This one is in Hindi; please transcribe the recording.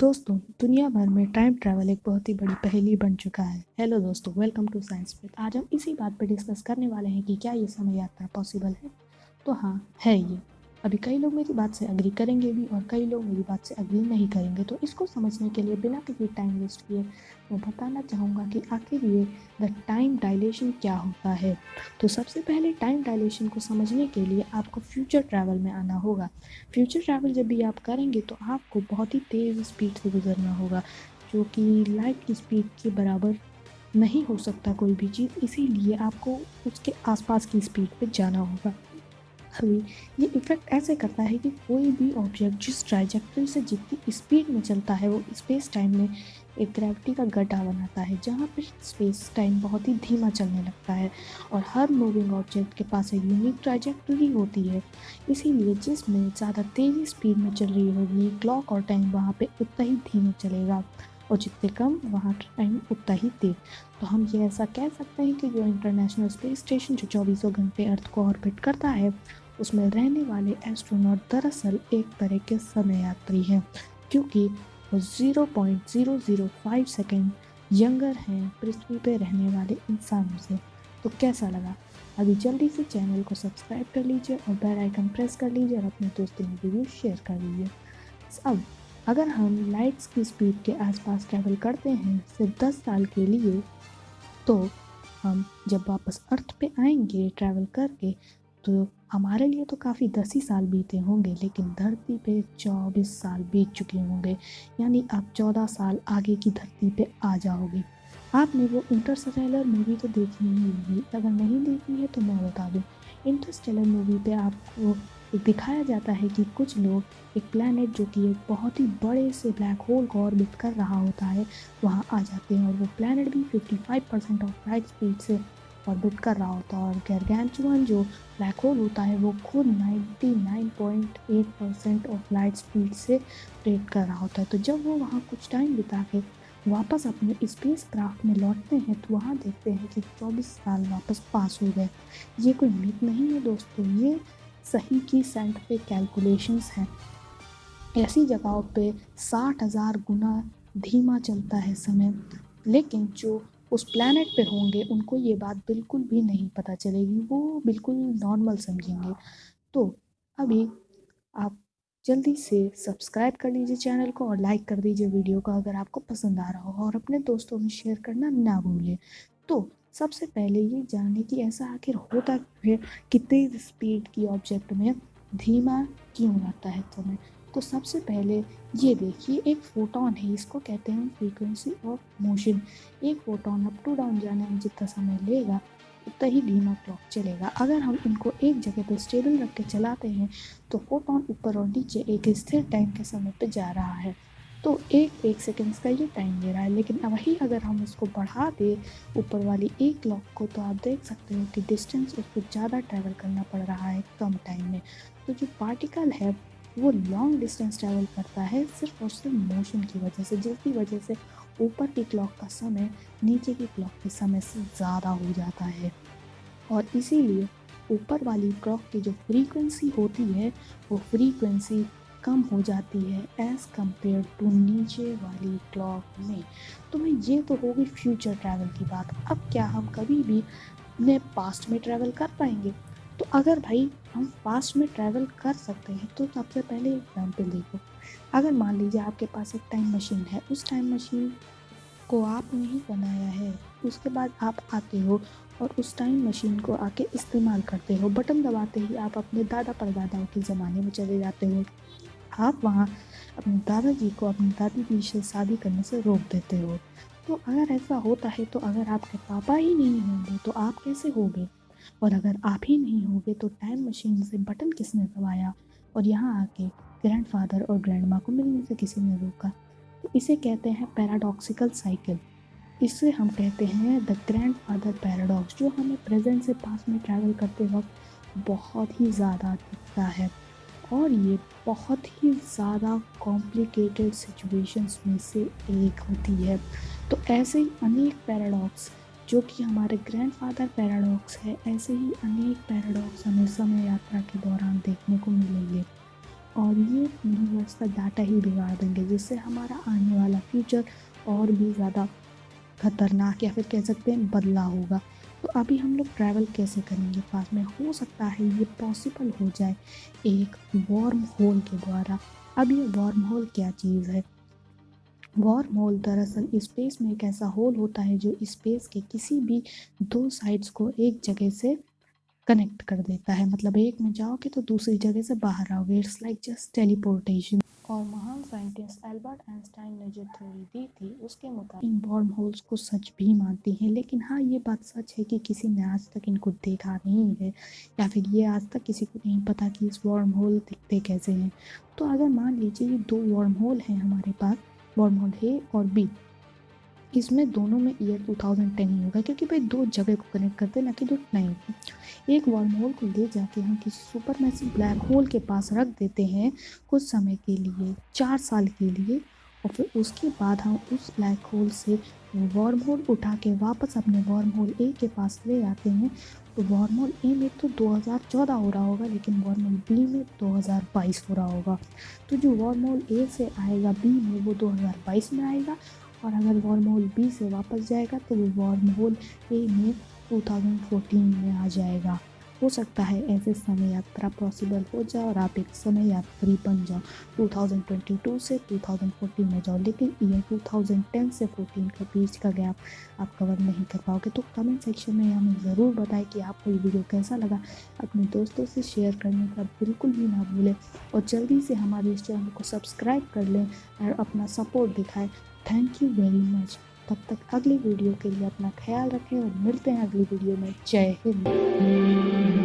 दोस्तों, दुनिया भर में टाइम ट्रैवल एक बहुत ही बड़ी पहेली बन चुका है। हेलो दोस्तों, वेलकम टू साइंस विद। आज हम इसी बात पर डिस्कस करने वाले हैं कि क्या ये समय यात्रा पॉसिबल है। तो हाँ, है ये। अभी कई लोग मेरी बात से अग्री करेंगे भी और कई लोग मेरी बात से अग्री नहीं करेंगे। तो इसको समझने के लिए बिना किसी टाइम वेस्ट किए मैं बताना चाहूँगा कि आखिर ये द टाइम डायलेशन क्या होता है। तो सबसे पहले टाइम डायलेशन को समझने के लिए आपको फ्यूचर ट्रैवल में आना होगा। फ्यूचर ट्रैवल जब भी आप करेंगे तो आपको बहुत ही तेज़ स्पीड से गुजरना होगा, जो कि लाइट की स्पीड के बराबर नहीं हो सकता कोई भी चीज़, इसीलिए आपको उसके आसपास की स्पीड पे जाना होगा। अभी ये इफ़ेक्ट ऐसे करता है कि कोई भी ऑब्जेक्ट जिस ट्राइजेक्टरी से जितनी स्पीड में चलता है वो स्पेस टाइम में एक ग्रेविटी का गड्ढा बनाता है, जहाँ पर स्पेस टाइम बहुत ही धीमा चलने लगता है और हर मूविंग ऑब्जेक्ट के पास एक यूनिक ट्राइजेक्टरी होती है। इसीलिए जिसमें ज़्यादा तेज़ी स्पीड में चल रही होगी क्लॉक और टाइम, वहाँ पे उतना ही धीमा चलेगा और जितने कम वहाँ टाइम उतना ही तेज। तो हम ये ऐसा कह सकते हैं कि जो इंटरनेशनल स्पेस स्टेशन जो 24 घंटे अर्थ को ऑर्बिट करता है, उसमें रहने वाले एस्ट्रोनॉट दरअसल एक तरह के समय यात्री हैं, क्योंकि वो 0.005 सेकेंड यंगर हैं पृथ्वी पे रहने वाले इंसानों से। तो कैसा लगा? अभी जल्दी से चैनल को सब्सक्राइब कर लीजिए और बेल आइकन प्रेस कर लीजिए और अपने दोस्तों में वीडियो शेयर कर लीजिए। अब अगर हम लाइट्स की स्पीड के आसपास ट्रैवल करते हैं सिर्फ 10 साल के लिए, तो हम जब वापस अर्थ पे आएंगे ट्रैवल करके, तो हमारे लिए तो काफ़ी 10 ही साल बीते होंगे, लेकिन धरती पे 24 साल बीत चुके होंगे। यानी आप 14 साल आगे की धरती पे आ जाओगे। आपने वो इंटरस्टेलर मूवी तो देखी ही होगी, अगर नहीं देखी है तो मैं बता दूँ। इंटरस्टेलर मूवी पे आपको दिखाया जाता है कि कुछ लोग एक प्लैनेट जो कि एक बहुत ही बड़े से ब्लैक होल को ऑर्बिट कर रहा होता है, वहाँ आ जाते हैं और वो प्लैनेट भी 55% ऑफ लाइट स्पीड से ऑर्बिट कर रहा होता है और गैरगैंचुअन जो ब्लैक होल होता है वो खुद 99.8% ऑफ लाइट स्पीड से रेट कर रहा होता है। तो जब वो वहाँ कुछ टाइम बिता के वापस अपने स्पेस क्राफ्ट में लौटते हैं, तो वहाँ देखते हैं कि 24 साल वापस पास हो गए। ये कोई मिथ नहीं है दोस्तों, ये सही की साइंटिफिक कैलकुलेशंस हैं। ऐसी जगहों पे 60,000 गुना धीमा चलता है समय, लेकिन जो उस प्लैनेट पे होंगे उनको ये बात बिल्कुल भी नहीं पता चलेगी, वो बिल्कुल नॉर्मल समझेंगे। तो अभी आप जल्दी से सब्सक्राइब कर लीजिए चैनल को और लाइक कर दीजिए वीडियो को अगर आपको पसंद आ रहा हो, और अपने दोस्तों में शेयर करना ना भूलें। तो सबसे पहले ये जाने कि ऐसा आखिर होता क्यों है कि तेज़ स्पीड की ऑब्जेक्ट में धीमा क्यों आता है समय। तो सबसे पहले ये देखिए, एक फोटोन है, इसको कहते हैं फ्रीक्वेंसी ऑफ मोशन। एक फोटोन अप टू डाउन जाने में जितना समय लेगा उतना ही धीमा क्लॉक चलेगा। अगर हम इनको एक जगह पर स्टेबल रख के चलाते हैं तो फोटोन ऊपर और नीचे एक स्थिर टाइम के समय पे जा रहा है, तो एक सेकेंड्स का ये टाइम ले रहा है। लेकिन वही अगर हम इसको बढ़ा दें ऊपर वाली एक क्लॉक को, तो आप देख सकते हो कि डिस्टेंस उसको ज़्यादा ट्रैवल करना पड़ रहा है कम टाइम में। तो जो पार्टिकल है वो लॉन्ग डिस्टेंस ट्रैवल करता है सिर्फ और सिर्फ मोशन की वजह से, जिसकी वजह से ऊपर की क्लॉक का समय नीचे की क्लॉक के समय से ज़्यादा हो जाता है। और इसीलिए ऊपर वाली क्लॉक की जो फ्रीक्वेंसी होती है वो फ्रीक्वेंसी कम हो जाती है एज़ कम्पेयर टू नीचे वाली क्लॉक में। तो भाई ये तो हो गई फ्यूचर ट्रैवल की बात। अब क्या हम कभी भी अपने पास्ट में ट्रैवल कर पाएंगे? तो अगर भाई हम पास्ट में ट्रैवल कर सकते हैं तो सबसे पहले एग्जाम्पल देखो। अगर मान लीजिए आपके पास एक टाइम मशीन है, उस टाइम मशीन को आपने ही बनाया है, उसके बाद आप आते हो और उस टाइम मशीन को आके इस्तेमाल करते हो, बटन दबाते ही आप अपने दादा परदादाओं के ज़माने में चले जाते हो। आप वहाँ अपने दादाजी को अपनी दादी की से शादी करने से रोक देते हो। तो अगर ऐसा होता है तो अगर आपके पापा ही नहीं होंगे तो आप कैसे होगे? और अगर आप ही नहीं होगे तो टाइम मशीन से बटन किसने दबाया और यहाँ आके ग्रैंडफादर और ग्रैंडमा को मिलने से किसी ने रोका? तो इसे कहते हैं पैराडॉक्सिकल साइकिल। इसे हम कहते हैं द ग्रैंडफादर पैराडॉक्स, जो हमें प्रेजेंट से पास्ट में ट्रैवल करते वक्त बहुत ही ज़्यादा दिखता है। और ये बहुत ही ज़्यादा कॉम्प्लिकेटेड सिचुएशंस में से एक होती है। तो ऐसे ही अनेक पैराडॉक्स जो कि हमारे ग्रैंडफादर पैराडॉक्स है, ऐसे ही अनेक पैराडॉक्स हमें समय यात्रा के दौरान देखने को मिलेंगे। और ये यूनिवर्स का डाटा ही बिगाड़ देंगे, जिससे हमारा आने वाला फ्यूचर और भी ज़्यादा खतरनाक या फिर कह सकते हैं बदला होगा। तो अभी हम लोग ट्रैवल कैसे करेंगे पास में? हो सकता है ये पॉसिबल हो जाए एक वार्म होल के द्वारा। अब ये वार्म होल क्या चीज़ है? वार्म होल दरअसल स्पेस में एक ऐसा होल होता है जो स्पेस के किसी भी दो साइड्स को एक जगह से कनेक्ट कर देता है। मतलब एक में जाओगे तो दूसरी जगह से बाहर आओगे। It's like just teleportation. और महान साइंटिस्ट एल्बर्ट आइंस्टाइन ने जो थ्योरी दी थी उसके मुताबिक इन वार्म होल्स को सच भी मानती हैं। लेकिन हाँ, ये बात सच है कि किसी ने आज तक इनको देखा नहीं है, या फिर ये आज तक किसी को नहीं पता कि इस वार्म होल दिखते कैसे हैं। तो अगर मान लीजिए ये दो वार्म होल हैं हमारे पास, वार्म होल ए और बी, इसमें दोनों में ईयर 2010 ही होगा, क्योंकि भाई दो जगह को कनेक्ट करते हैं ना कि दो नहीं। एक वार्म होल को ले जाके हम किसी सुपरमैसिव ब्लैक होल के पास रख देते हैं कुछ समय के लिए, 4 साल के लिए, और फिर उसके बाद हम उस ब्लैक होल से वार्म होल उठा के वापस अपने वार्म होल ए के पास ले आते हैं। तो वार्म होल ए में तो 2014 हो रहा होगा, लेकिन वार्म होल बी में 2022 हो रहा होगा। तो जो वार्म होल ए से आएगा बी में वो 2022 में आएगा, और अगर वार्म होल बी से वापस जाएगा तो वो वार्म होल ए में 2014 में आ जाएगा। हो सकता है ऐसे समय यात्रा पॉसिबल हो जाए और आप एक समय यात्री बन जाओ, 2022 से 2014 में जाओ, लेकिन ईयर 2010 से 14 के बीच का गैप आप कवर नहीं कर पाओगे। तो कमेंट सेक्शन में हमें ज़रूर बताएं कि आपको ये वीडियो कैसा लगा। अपने दोस्तों से शेयर करने का बिल्कुल भी ना भूलें, और जल्दी से हमारे इस चैनल को सब्सक्राइब कर लें और अपना सपोर्ट दिखाएं। Thank you very much. तब तक अगली वीडियो के लिए अपना ख्याल रखें और मिलते हैं अगली वीडियो में। जय हिंद।